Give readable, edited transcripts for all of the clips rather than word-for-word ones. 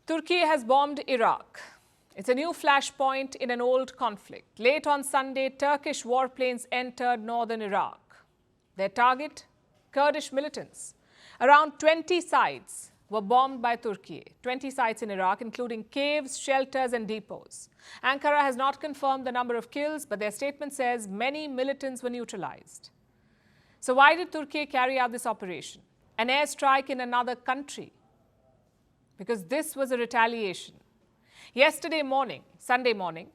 Turkey has bombed Iraq. It's a new flashpoint in an old conflict. Late on Sunday, Turkish warplanes entered northern Iraq. Their target? Kurdish militants. Around 20 sites were bombed by Turkey. 20 sites in Iraq, including caves, shelters and depots. Ankara has not confirmed the number of kills, but their statement says many militants were neutralized. So why did Turkey carry out this operation? An airstrike in another country? Because this was a retaliation. Yesterday morning, Sunday morning,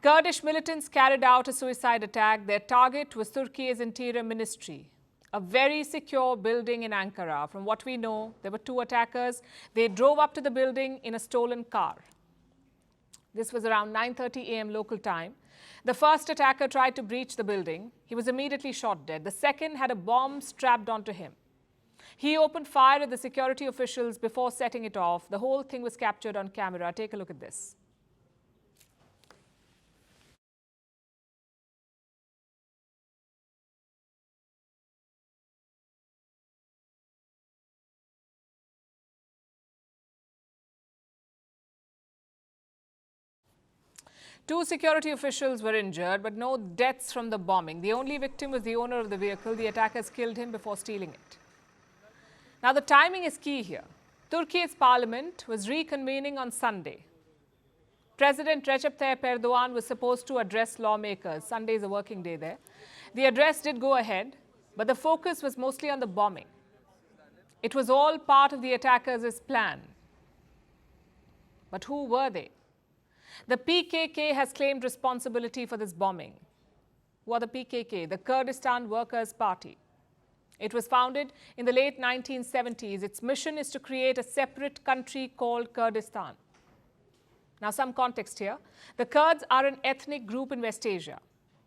Kurdish militants carried out a suicide attack. Their target was Turkey's interior ministry, a very secure building in Ankara. From what we know, there were two attackers. They drove up to the building in a stolen car. This was around 9:30 a.m. local time. The first attacker tried to breach the building. He was immediately shot dead. The second had a bomb strapped onto him. He opened fire at the security officials before setting it off. The whole thing was captured on camera. Take a look at this. Two security officials were injured, but no deaths from the bombing. The only victim was the owner of the vehicle. The attackers killed him before stealing it. Now, the timing is key here. Turkey's parliament was reconvening on Sunday. President Recep Tayyip Erdogan was supposed to address lawmakers. Sunday is a working day there. The address did go ahead, but the focus was mostly on the bombing. It was all part of the attackers' plan. But who were they? The PKK has claimed responsibility for this bombing. Who are the PKK? The Kurdistan Workers' Party. It was founded in the late 1970s. Its mission is to create a separate country called Kurdistan. Now, some context here. The Kurds are an ethnic group in West Asia,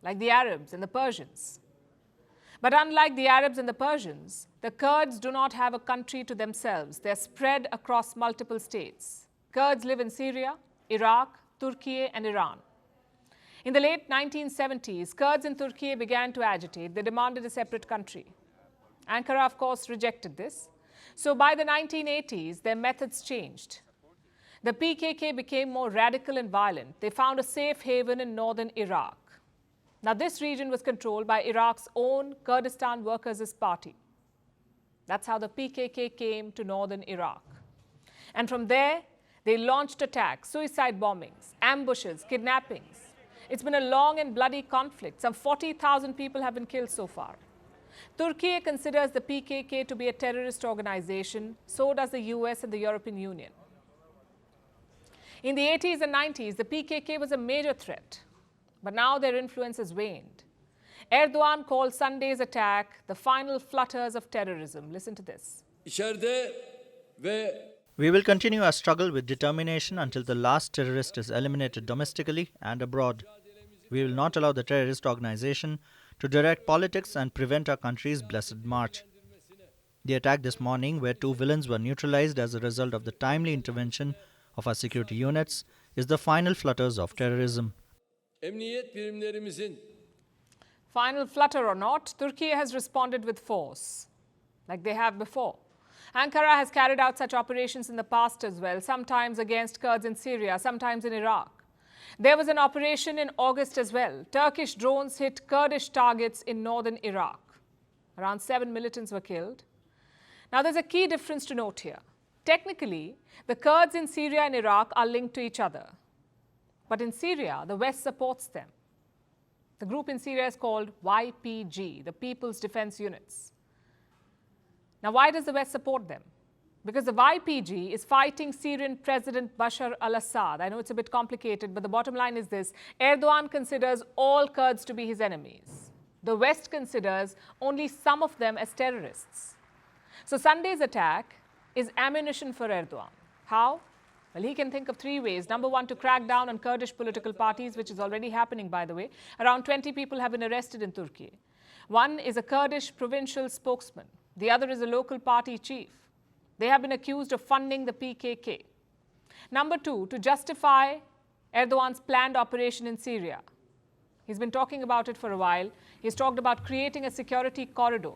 like the Arabs and the Persians. But unlike the Arabs and the Persians, the Kurds do not have a country to themselves. They're spread across multiple states. Kurds live in Syria, Iraq, Turkiye and Iran. In the late 1970s, Kurds in Turkiye began to agitate. They demanded a separate country. Ankara, of course, rejected this. So by the 1980s, their methods changed. The PKK became more radical and violent. They found a safe haven in northern Iraq. Now, this region was controlled by Iraq's own Kurdistan Workers' Party. That's how the PKK came to northern Iraq. And from there, they launched attacks, suicide bombings, ambushes, kidnappings. It's been a long and bloody conflict. Some 40,000 people have been killed so far. Turkey considers the PKK to be a terrorist organization. So does the US and the European Union. In the 80s and 90s, the PKK was a major threat. But now their influence has waned. Erdogan called Sunday's attack the final flutters of terrorism. Listen to this. We will continue our struggle with determination until the last terrorist is eliminated domestically and abroad. We will not allow the terrorist organization to direct politics and prevent our country's blessed march. The attack this morning, where two villains were neutralized as a result of the timely intervention of our security units, is the final flutters of terrorism. Final flutter or not, Turkey has responded with force, like they have before. Ankara has carried out such operations in the past as well, sometimes against Kurds in Syria, sometimes in Iraq. There was an operation in August as well. Turkish drones hit Kurdish targets in northern Iraq. Around 7 militants were killed. Now, there's a key difference to note here. Technically, the Kurds in Syria and Iraq are linked to each other. But in Syria, the West supports them. The group in Syria is called YPG, the People's Defense Units. Now, why does the West support them? Because the YPG is fighting Syrian President Bashar al-Assad. I know it's a bit complicated, but the bottom line is this. Erdogan considers all Kurds to be his enemies. The West considers only some of them as terrorists. So Sunday's attack is ammunition for Erdogan. How? Well, he can think of 3 ways. Number one, to crack down on Kurdish political parties, which is already happening, by the way. Around 20 people have been arrested in Turkey. One is a Kurdish provincial spokesman. The other is a local party chief. They have been accused of funding the PKK. Number two, to justify Erdogan's planned operation in Syria. He's been talking about it for a while. He's talked about creating a security corridor.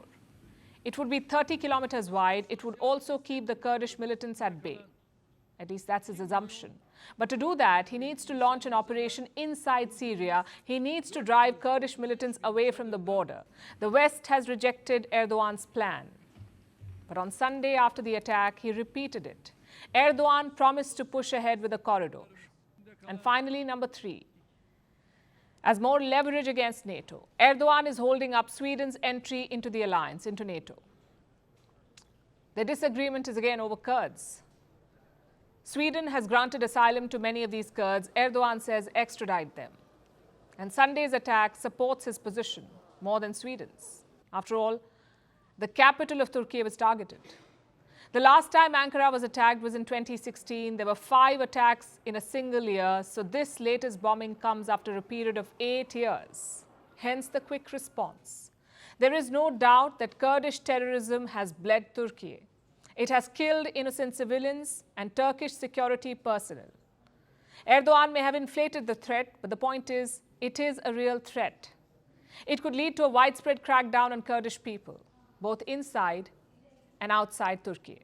It would be 30 kilometers wide. It would also keep the Kurdish militants at bay. At least that's his assumption. But to do that, he needs to launch an operation inside Syria. He needs to drive Kurdish militants away from the border. The West has rejected Erdogan's plan. But on Sunday after the attack, he repeated it. Erdogan promised to push ahead with a corridor. And finally, number 3. As more leverage against NATO, Erdogan is holding up Sweden's entry into the alliance, into NATO. The disagreement is again over Kurds. Sweden has granted asylum to many of these Kurds. Erdogan says extradite them. And Sunday's attack supports his position more than Sweden's. After all, the capital of Turkey was targeted. The last time Ankara was attacked was in 2016. There were 5 attacks in a single year. So this latest bombing comes after a period of 8 years. Hence the quick response. There is no doubt that Kurdish terrorism has bled Turkey. It has killed innocent civilians and Turkish security personnel. Erdogan may have inflated the threat, but the point is, it is a real threat. It could lead to a widespread crackdown on Kurdish people, both inside and outside Turkey.